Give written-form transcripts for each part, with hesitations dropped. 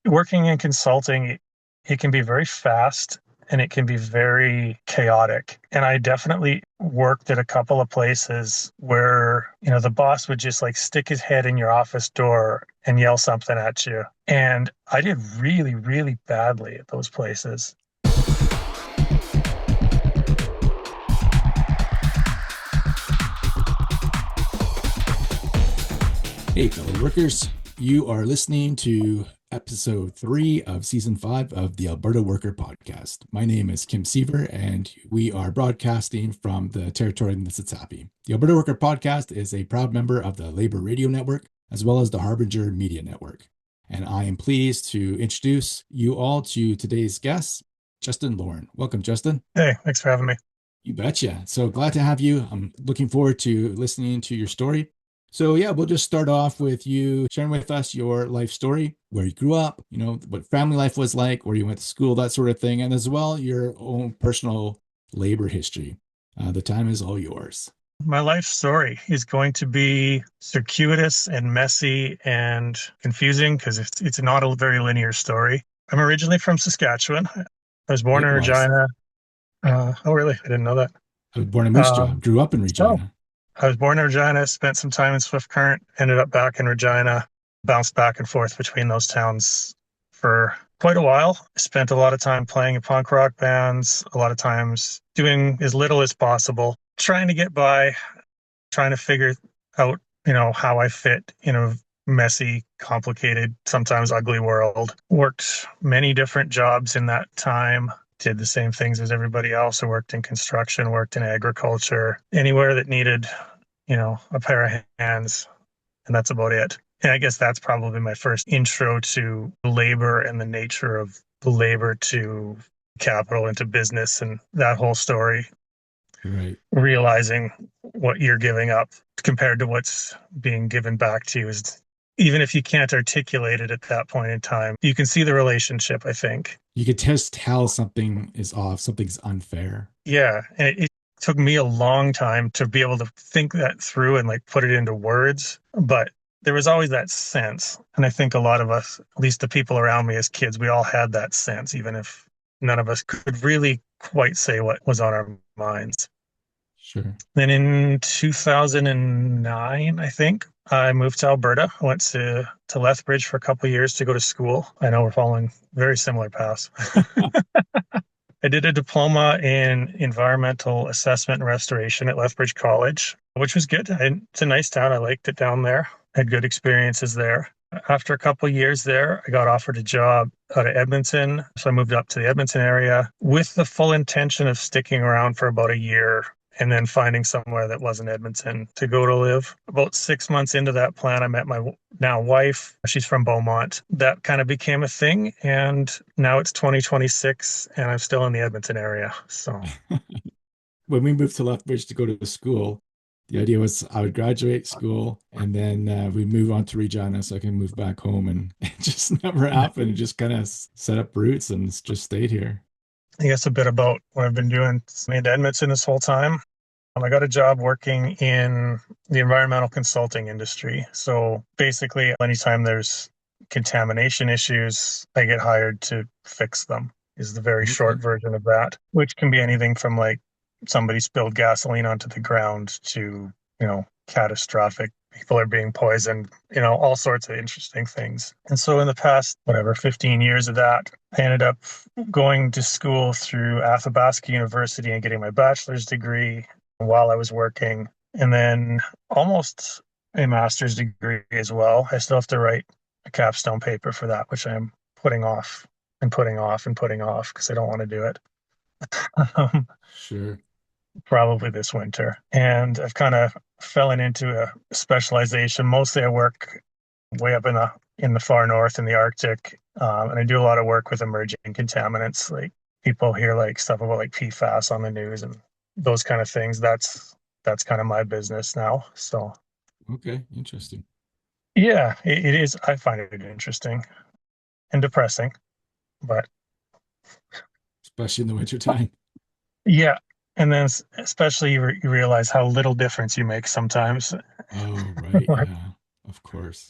Working in consulting, it can be very fast and it can be very chaotic. And I definitely worked at a couple of places where, the boss would just like stick his head in your office door and yell something at you. And I did really, really badly at those places. Hey, fellow workers, you are listening to episode 3 of season 5 of the Alberta Worker Podcast. My name is Kim Siever, and we are broadcasting from the territory of Mississippi. The Alberta Worker Podcast is a proud member of the Labour Radio Network, as well as the Harbinger Media Network. And I am pleased to introduce you all to today's guest, Justin Loran. Welcome, Justin. Hey, thanks for having me. You betcha. So glad to have you. I'm looking forward to listening to your story. So yeah, we'll just start off with you sharing with us your life story, where you grew up, what family life was like, where you went to school, that sort of thing, and as well your own personal labor history. The time is all yours. My life story is going to be circuitous and messy and confusing because it's not a very linear story. I'm originally from Saskatchewan. I was born in Regina. Oh, really? I didn't know that. I was born in Moose Jaw. Grew up in Regina. I was born in Regina, spent some time in Swift Current, ended up back in Regina, bounced back and forth between those towns for quite a while. Spent a lot of time playing in punk rock bands, a lot of times doing as little as possible, trying to get by, trying to figure out, how I fit in a messy, complicated, sometimes ugly world. Worked many different jobs in that time. Did the same things as everybody else. I worked in construction, worked in agriculture, anywhere that needed, a pair of hands. And that's about it. And I guess that's probably my first intro to labor and the nature of labor to capital into business and that whole story. Right. Realizing what you're giving up compared to what's being given back to you is, even if you can't articulate it at that point in time, you can see the relationship, I think. You could just tell something is off, something's unfair. Yeah. And it took me a long time to be able to think that through and put it into words. But there was always that sense. And I think a lot of us, at least the people around me as kids, we all had that sense, even if none of us could really quite say what was on our minds. Sure. Then in 2009, I think, I moved to Alberta. I went to Lethbridge for a couple of years to go to school. I know we're following very similar paths. I did a diploma in environmental assessment and restoration at Lethbridge College, which was good. It's a nice town. I liked it down there. Had good experiences there. After a couple of years there, I got offered a job out of Edmonton. So I moved up to the Edmonton area with the full intention of sticking around for about a year and then finding somewhere that wasn't Edmonton to go to live. About 6 months into that plan, I met my now wife. She's from Beaumont. That kind of became a thing. And now it's 2026 and I'm still in the Edmonton area. So when we moved to Lethbridge to go to school, the idea was I would graduate school and then we'd move on to Regina so I can move back home. And it just never happened. It just kind of set up roots and just stayed here. I guess a bit about what I've been doing in Edmonton this whole time. I got a job working in the environmental consulting industry. So basically, anytime there's contamination issues, I get hired to fix them, is the very short version of that, which can be anything from somebody spilled gasoline onto the ground to, catastrophic. People are being poisoned, all sorts of interesting things. And so in the past, 15 years of that, I ended up going to school through Athabasca University and getting my bachelor's degree while I was working, and then almost a master's degree as well. I still have to write a capstone paper for that, which I'm putting off and putting off and putting off because I don't want to do it. Sure. Probably this winter. And I've kind of fallen into a specialization. Mostly I work way up in the far north in the Arctic, and I do a lot of work with emerging contaminants. People hear stuff about PFAS on the news and those kind of things. That's kind of my business now. So okay, interesting. Yeah, it is. I find it interesting and depressing, but especially in the wintertime. Yeah. And then especially you realize how little difference you make sometimes. Oh, right. Yeah, of course.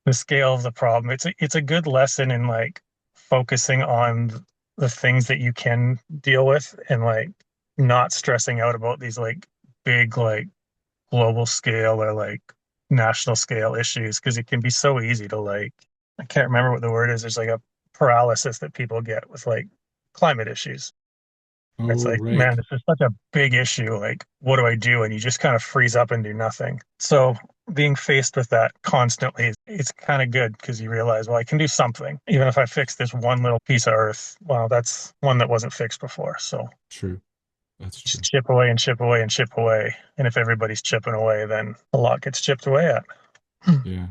the scale of the problem. It's a good lesson in like focusing on the things that you can deal with and like not stressing out about these like big like global scale or like national scale issues because it can be so easy to like I can't remember what the word is. There's like a paralysis that people get with like climate issues. It's Oh, like, right. man, this is such a big issue. Like, what do I do? And you just kind of freeze up and do nothing. So being faced with that constantly, it's kind of good because you realize, well, I can do something. Even if I fix this one little piece of earth, well, that's one that wasn't fixed before. So True. That's just true. chip away and chip away and chip away. And if everybody's chipping away, then a lot gets chipped away at. Yeah.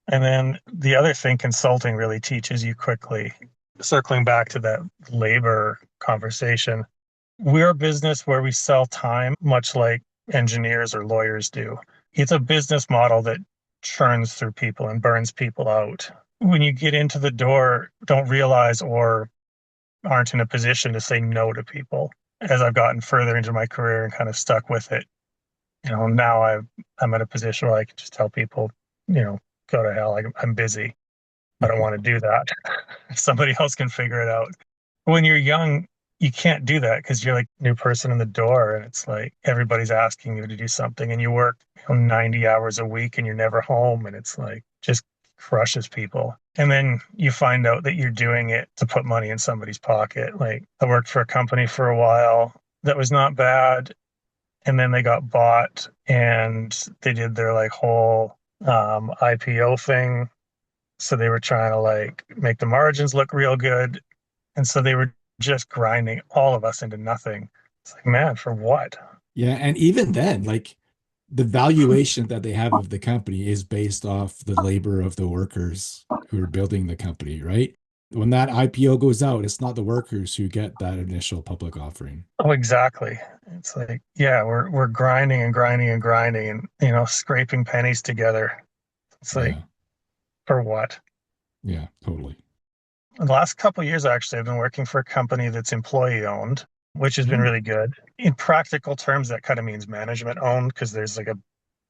And then the other thing consulting really teaches you quickly, circling back to that labor conversation, we're a business where we sell time, much like engineers or lawyers do. It's a business model that churns through people and burns people out. When you get into the door, don't realize or aren't in a position to say no to people. As I've gotten further into my career and kind of stuck with it, now I'm at a position where I can just tell people, go to hell. I'm busy. I don't want to do that. Somebody else can figure it out. When you're young, you can't do that because you're like a new person in the door and it's like everybody's asking you to do something and you work 90 hours a week and you're never home and it's like just crushes people. And then you find out that you're doing it to put money in somebody's pocket. Like I worked for a company for a while that was not bad and then they got bought and they did their like whole IPO thing. So they were trying to like make the margins look real good. And so they were just grinding all of us into nothing. It's like, man, for what? Yeah. And even then, like the valuation that they have of the company is based off the labor of the workers who are building the company, right? When that IPO goes out, it's not the workers who get that initial public offering. Oh, exactly. It's like, yeah, we're grinding and grinding and grinding and scraping pennies together. It's like, Yeah. for what? Yeah, totally. The last couple of years, actually, I've been working for a company that's employee owned, which has been Mm, really good. In practical terms, that kind of means management owned because there's like a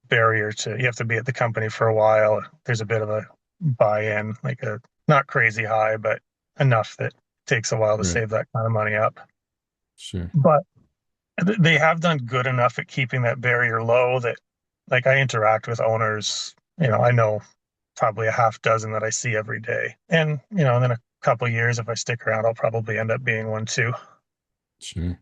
barrier to you have to be at the company for a while. There's a bit of a buy-in, like a not crazy high, but enough that it takes a while to right. save that kind of money up. Sure. But they have done good enough at keeping that barrier low that like I interact with owners, I know probably a half dozen that I see every day. And, and then a couple of years, if I stick around, I'll probably end up being one too. Sure.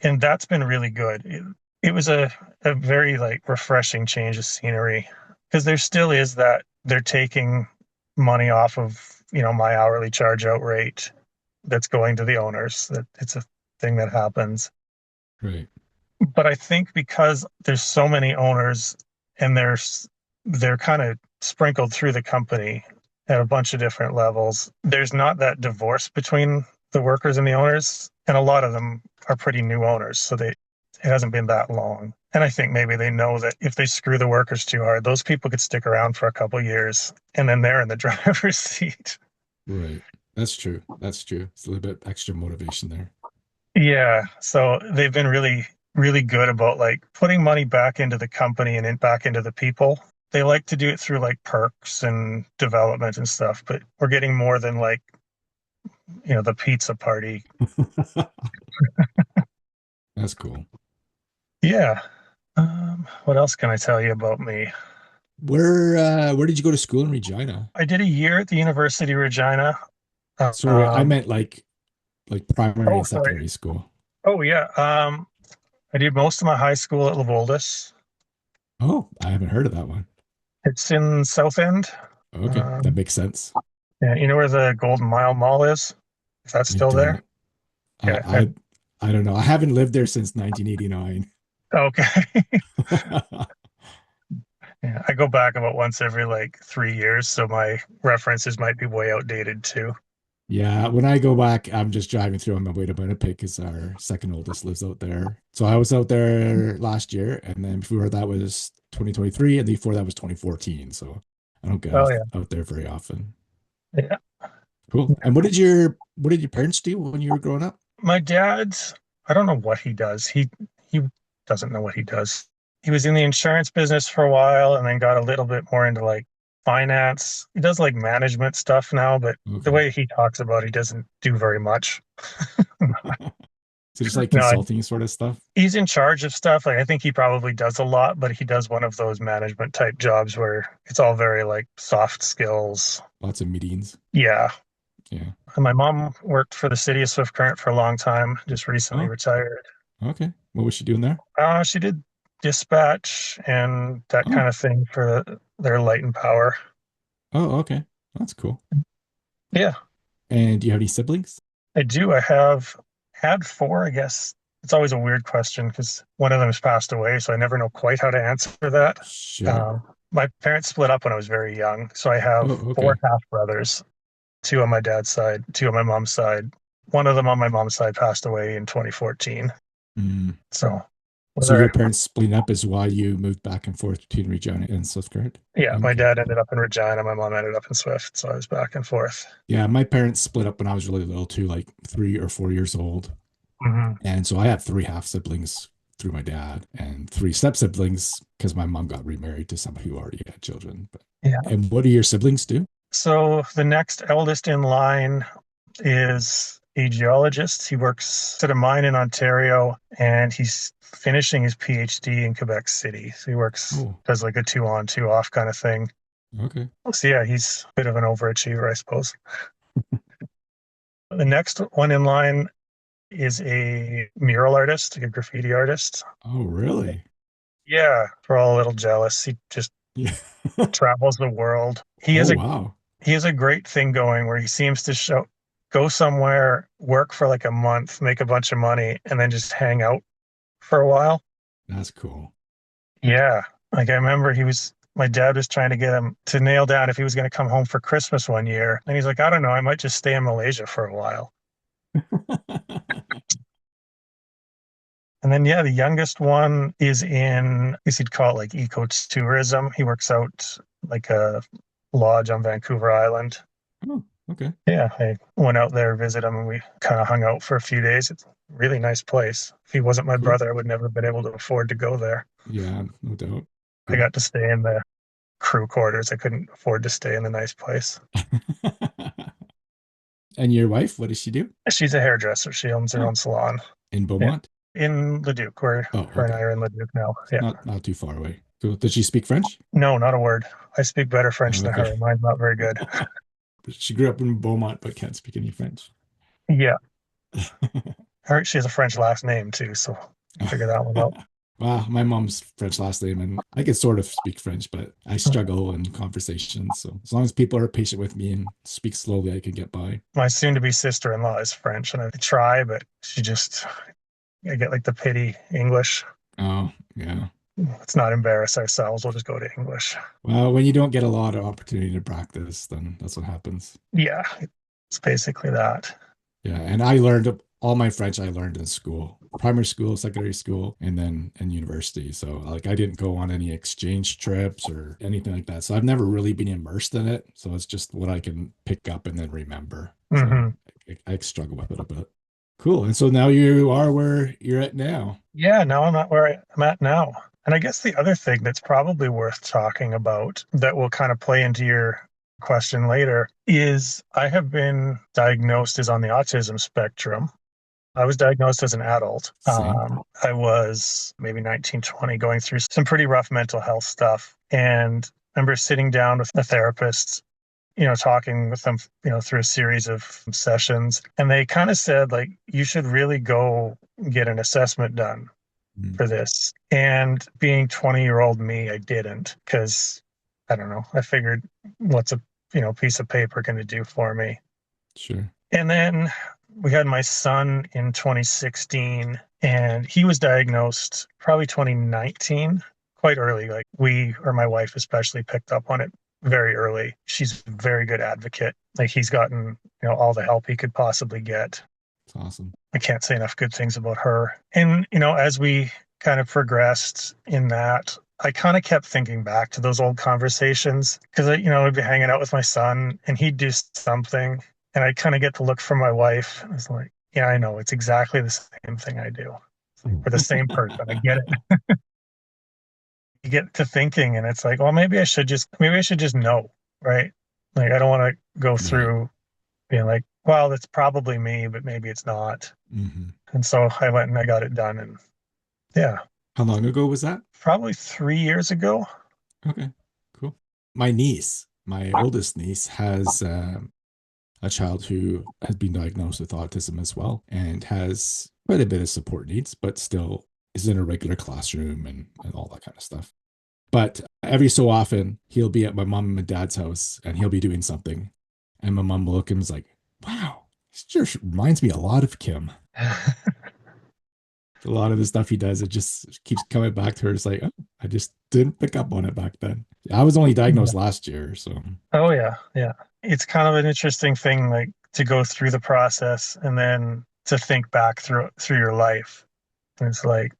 And that's been really good. It was a very like refreshing change of scenery because there still is that they're taking money off of, my hourly charge out rate that's going to the owners. That it's a thing that happens. Right. But I think because there's so many owners and they're kind of sprinkled through the company at a bunch of different levels, there's not that divorce between the workers and the owners. And a lot of them are pretty new owners. So it hasn't been that long. And I think maybe they know that if they screw the workers too hard, those people could stick around for a couple of years and then they're in the driver's seat. Right. That's true. That's true. It's a little bit extra motivation there. Yeah. So they've been really, really good about like putting money back into the company and back into the people. They like to do it through like perks and development and stuff, but we're getting more than like, the pizza party. That's cool. Yeah. What else can I tell you about me? Where did you go to school in Regina? I did a year at the University of Regina. Sorry, I meant like primary Oh, and sorry. secondary school. Oh, yeah. I did most of my high school at Levoldus. Oh, I haven't heard of that one. It's in South End. Okay, that Um, makes sense. yeah, you know where the Golden Mile Mall is? Is that I still there? don't. I Yeah. I, I don't know. I haven't lived there since 1989. Okay. Yeah, I go back about once every like 3 years, so my references might be way outdated too. Yeah, when I go back, I'm just driving through on my way to Winnipeg because our second oldest lives out there. So I was out there last year, and then before that was 2023, and before that was 2014. So I don't get Oh out there very often. yeah. Cool. And what did your parents do when you were growing up? My dad's, I don't know what he does. He doesn't know what he does. He was in the insurance business for a while and then got a little bit more into like finance. He does like management stuff now, but the Okay. way he talks about it, he doesn't do very much. So just like No, consulting sort of stuff. he's in charge of stuff. Like I think he probably does a lot, but he does one of those management type jobs where it's all very like soft skills. Lots of meetings. Yeah. Yeah. And my mom worked for the city of Swift Current for a long time, just recently Oh, retired. okay. What was she doing there? She did dispatch and that Oh, kind of thing for their light and power. oh, okay. That's cool. Yeah, And do you have any siblings? I do. I have had four, I guess. It's always a weird question because one of them has passed away, so I never know quite how to answer that. Sure. Um, my parents split up when I was very young, so I have Oh, four okay. half brothers, two on my dad's side, two on my mom's side. One of them on my mom's side passed away in 2014. Mm. So, So your whether, parents splitting up is why you moved back and forth between Regina and Stuttgart? yeah, my Okay, dad cool. ended up in Regina, my mom ended up in Swift, so I was back and forth. Yeah, my parents split up when I was really little too, like 3 or 4 years old. Hmm. And so I have three half siblings through my dad and three step siblings because my mom got remarried to somebody who already had children. But Yeah. and what do your siblings do? So the next eldest in line is a geologist. He works at a mine in Ontario and he's finishing his PhD in Quebec City. So he works, Oh, does like a two on, two off kind of thing. okay. So yeah, he's a bit of an overachiever, I suppose. The next one in line is a mural artist, like a graffiti artist. Oh, really? Yeah, we're all a little jealous. He just Yeah. travels the world. Oh, wow. He has a great thing going where he seems to go somewhere, work for like a month, make a bunch of money, and then just hang out for a while. That's cool. Yeah. Like I remember my dad was trying to get him to nail down if he was going to come home for Christmas one year. And he's like, I don't know, I might just stay in Malaysia for a while. And then, yeah, the youngest one is I guess you'd call it like ecotourism. He works out like a lodge on Vancouver Island. Oh, okay. Yeah, I went out there, visit him, and we kind of hung out for a few days. It's a really nice place. If he wasn't my Cool. brother, I would never have been able to afford to go there. Yeah, no doubt. I Cool. got to stay in the crew quarters. I couldn't afford to stay in the nice place. And your wife, what does she do? She's a hairdresser. She owns her Oh, own salon. in Yeah, Beaumont? in Leduc, where Oh, her and I okay. are in Leduc now. So Yeah. not too far away. Cool. Does she speak French? No, not a word. I speak better French Oh, than okay. her. Mine's not very good. She grew up in Beaumont but can't speak any French. Yeah. She has a French last name too, so figure that one out. Wow, my mom's French last name, and I can sort of speak French, but I struggle in conversations. So as long as people are patient with me and speak slowly, I can get by. My soon-to-be sister-in-law is French, and I try, but I get like the pity English. Oh, yeah. Let's not embarrass ourselves. We'll just go to English. Well, when you don't get a lot of opportunity to practice, then that's what happens. Yeah, it's basically that. Yeah, and I learned all my French I learned in school, primary school, secondary school, and then in university. So like I didn't go on any exchange trips or anything like that. So I've never really been immersed in it. So it's just what I can pick up and then remember. So Hmm. I struggle with it a bit. Cool. And so now you are where you're at now. Yeah, now I'm not where I'm at now. And I guess the other thing that's probably worth talking about that will kind of play into your question later is I have been diagnosed as on the autism spectrum. I was diagnosed as an adult. Same. I was maybe 19, 20, going through some pretty rough mental health stuff. And I remember sitting down with the therapist, talking with them, through a series of sessions. And they kind of said, like, you should really go get an assessment done Mm, for this. And being 20-year-old me, I didn't because I don't know. I figured what's a piece of paper going to do for me? sure. And then we had my son in 2016, and he was diagnosed probably 2019, quite early. Like my wife especially, picked up on it very early. She's a very good advocate. Like he's gotten, all the help he could possibly get. It's awesome. I can't say enough good things about her. And, as we kind of progressed in that, I kind of kept thinking back to those old conversations because I'd be hanging out with my son and he'd do something and I'd kind of get the look from my wife. I was like, yeah, I know. It's exactly the same thing I do. It's like, we're the same person. I get it. You get to thinking and it's like, well, maybe I should just know. right? Like I don't want to go Right. through being like, well, that's probably me, but maybe it's not. Hmm. And so I went and I got it done. And yeah, How long ago was that? probably 3 years ago. Okay, cool. My niece, my oldest niece, has a child who has been diagnosed with autism as well and has quite a bit of support needs, but still is in a regular classroom and all that kind of stuff. But every so often, he'll be at my mom and my dad's house and he'll be doing something. And my mom will look at him and is like, wow, this just reminds me a lot of Kim. A lot of the stuff he does, it just keeps coming back to her. It's like, oh, I just didn't pick up on it back then. I was only diagnosed last year. So, Oh yeah, yeah. It's kind of an interesting thing, like to go through the process and then to think back through your life. And it's like,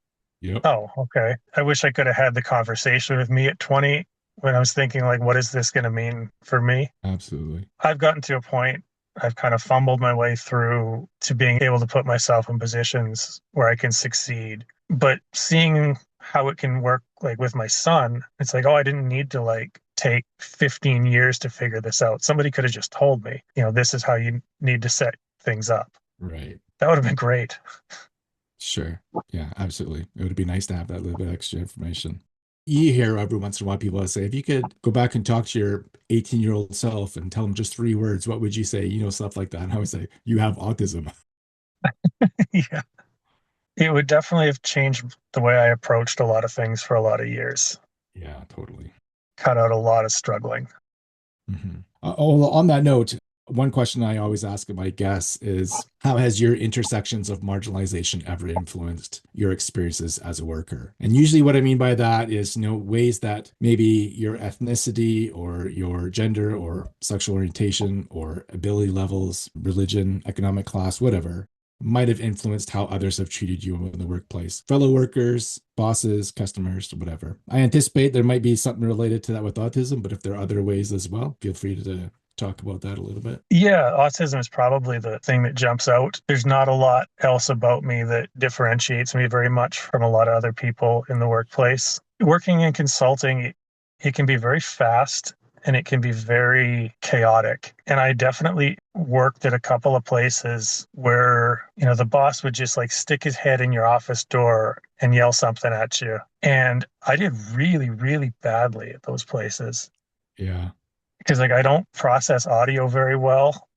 yep, oh, okay. I wish I could have had the conversation with me at 20 when I was thinking like, what is this going to mean for me? absolutely. I've gotten to a point, I've kind of fumbled my way through to being able to put myself in positions where I can succeed. But seeing how it can work like with my son, it's like, oh, I didn't need to like take 15 years to figure this out. Somebody could have just told me, this is how you need to set things up. Right. That would have been great. Sure. Yeah, absolutely. It would be nice to have that little bit extra information. You hear every once in a while people say, if you could go back and talk to your 18-year-old self and tell them just 3 words, what would you say? Stuff like that. And I would say, you have autism. Yeah. It would definitely have changed the way I approached a lot of things for a lot of years. Yeah, totally. Cut out a lot of struggling. Mhm. Oh, on that note, one question I always ask my guests is, how has your intersections of marginalization ever influenced your experiences as a worker? And usually what I mean by that is, ways that maybe your ethnicity or your gender or sexual orientation or ability levels, religion, economic class, whatever, might have influenced how others have treated you in the workplace. Fellow workers, bosses, customers, whatever. I anticipate there might be something related to that with autism, but if there are other ways as well, feel free to talk about that a little bit. Yeah, autism is probably the thing that jumps out. There's not a lot else about me that differentiates me very much from a lot of other people in the workplace. Working in consulting, it can be very fast and it can be very chaotic. And I definitely worked at a couple of places where, the boss would just like stick his head in your office door and yell something at you. And I did really, really badly at those places Yeah. because like I don't process audio very well.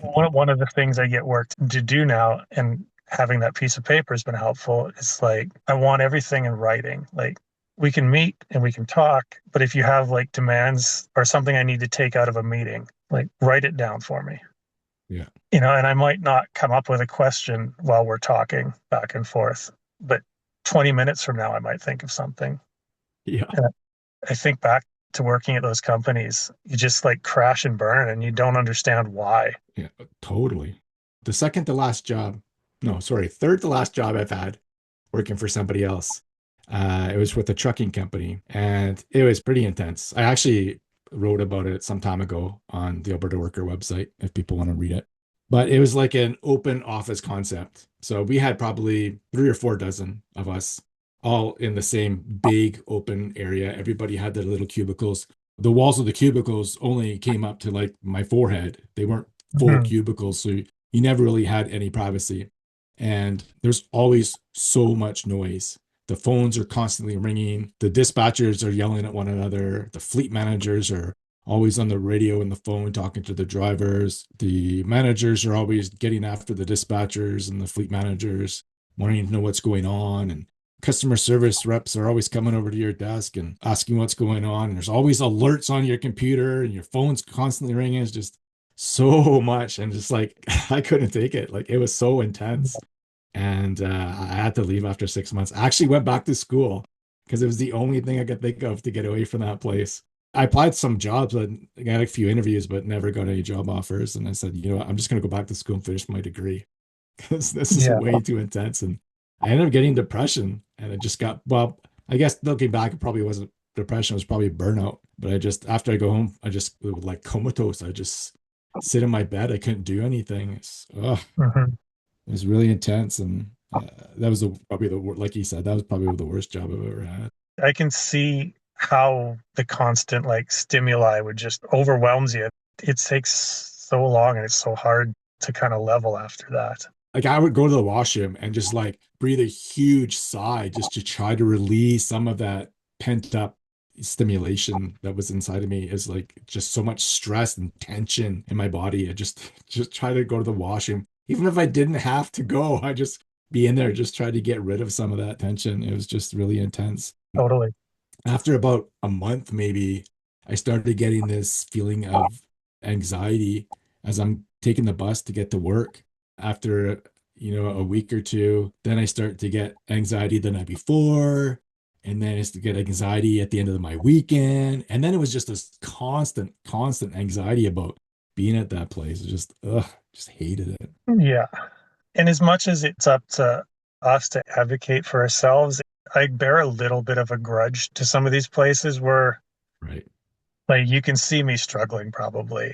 One of the things I get work to do now, and having that piece of paper has been helpful, is like I want everything in writing. Like we can meet and we can talk, but if you have like demands or something I need to take out of a meeting, like write it down for me. Yeah. And I might not come up with a question while we're talking back and forth, but 20 minutes from now I might think of something. Yeah. And I think back to working at those companies, you just like crash and burn and you don't understand why. Yeah. Totally. The second to last job, no, sorry, third to last job I've had working for somebody else. It was with a trucking company and it was pretty intense. I actually wrote about it some time ago on the Alberta Worker website if people want to read it. But it was like an open office concept. So we had probably 3 or 4 dozen of us all in the same big open area. Everybody had their little cubicles. The walls of the cubicles only came up to like my forehead. They weren't full Mhm. cubicles. So you never really had any privacy. And there's always so much noise. The phones are constantly ringing. The dispatchers are yelling at one another. The fleet managers are always on the radio and the phone talking to the drivers. The managers are always getting after the dispatchers and the fleet managers, wanting to know what's going on. And customer service reps are always coming over to your desk and asking what's going on. And there's always alerts on your computer and your phone's constantly ringing. It's just so much. And just like, I couldn't take it. Like, it was so intense. And I had to leave after 6 months. I actually went back to school because it was the only thing I could think of to get away from that place. I applied some jobs and I got a few interviews, but never got any job offers. And I said, you know what, I'm just going to go back to school and finish my degree because this is Yeah. way too intense. And I ended up getting depression and it just got, well, I guess looking back, it probably wasn't depression, it was probably burnout. But after I go home, I just was like comatose. I just sit in my bed. I couldn't do anything. Mhm. It was really intense. And that was probably like you said, that was probably the worst job I've ever had. I can see how the constant like stimuli would just overwhelms you. It takes so long and it's so hard to kind of level after that. Like I would go to the washroom and just like breathe a huge sigh just to try to release some of that pent up stimulation that was inside of me. Is like just so much stress and tension in my body. I just try to go to the washroom. Even if I didn't have to go, I just be in there, just try to get rid of some of that tension. It was just really intense. Totally. After about a month, maybe, I started getting this feeling of anxiety as I'm taking the bus to get to work. After, a week or two, then I start to get anxiety the night before, and then I used to get anxiety at the end of my weekend. And then it was just this constant anxiety about being at that place. Just hated it. Yeah. And as much as it's up to us to advocate for ourselves, I bear a little bit of a grudge to some of these places where Right. like you can see me struggling probably.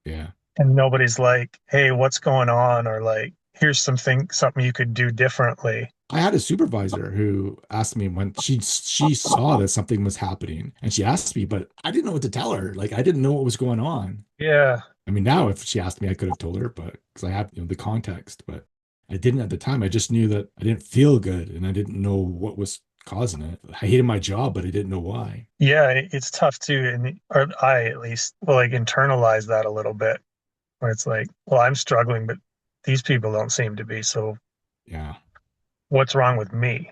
Yeah. And nobody's like, hey, what's going on? Or like, here's something you could do differently. I had a supervisor who asked me when she saw that something was happening, and she asked me, but I didn't know what to tell her. Like I didn't know what was going on. Yeah. I mean, now if she asked me, I could have told her, but because I have, the context, but I didn't at the time. I just knew that I didn't feel good and I didn't know what was causing it. I hated my job, but I didn't know why. Yeah, it's tough too. And or I at least will like internalize that a little bit where it's like, well, I'm struggling, but these people don't seem to be. So Yeah, what's wrong with me?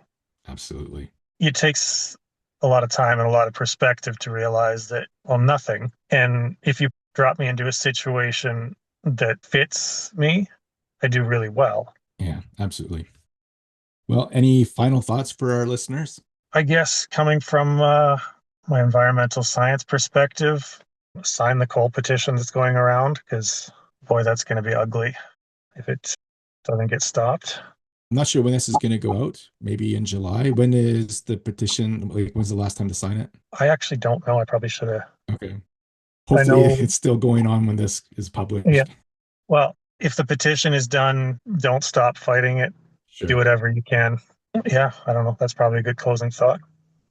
absolutely. It takes a lot of time and a lot of perspective to realize that, well, nothing. And if you drop me into a situation that fits me, I do really well. Yeah, absolutely. Well, any final thoughts for our listeners? I guess coming from my environmental science perspective, sign the coal petition that's going around because, boy, that's going to be ugly if it doesn't get stopped. I'm not sure when this is going to go out. Maybe in July. When is the petition? Like, when's the last time to sign it? I actually don't know. I probably should have. Okay. I Hopefully, know. it's still going on when this is Yeah. published. Well, if the petition is done, don't stop fighting it. Do Sure. whatever you can. Yeah, I don't know. That's probably a good closing thought.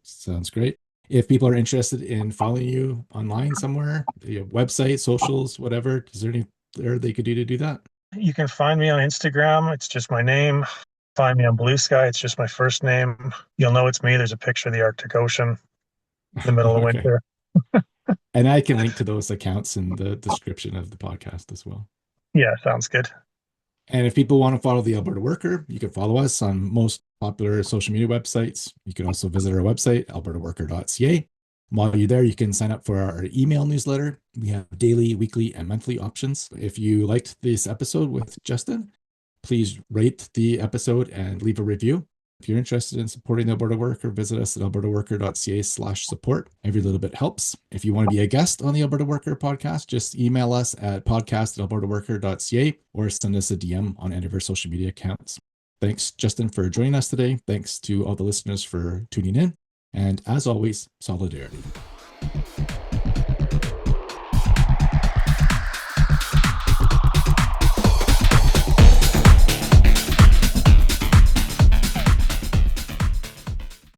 Sounds great. If people are interested in following you online somewhere, your website, socials, whatever, is there any there they could do to do that? You can find me on Instagram. It's just my name. Find me on Bluesky. It's just my first name. You'll know it's me. There's a picture of the Arctic Ocean in the middle of Okay. winter. And I can link to those accounts in the description of the podcast as well. Yeah, sounds good. And if people want to follow the Alberta Worker, you can follow us on most popular social media websites. You can also visit our website, albertaworker.ca. While you're there, you can sign up for our email newsletter. We have daily, weekly, and monthly options. If you liked this episode with Justin, please rate the episode and leave a review. If you're interested in supporting the Alberta Worker, visit us at albertaworker.ca/support. Every little bit helps. If you want to be a guest on the Alberta Worker podcast, just email us at podcast@albertaworker.ca or send us a DM on any of our social media accounts. Thanks, Justin, for joining us today. Thanks to all the listeners for tuning in. And as always, solidarity.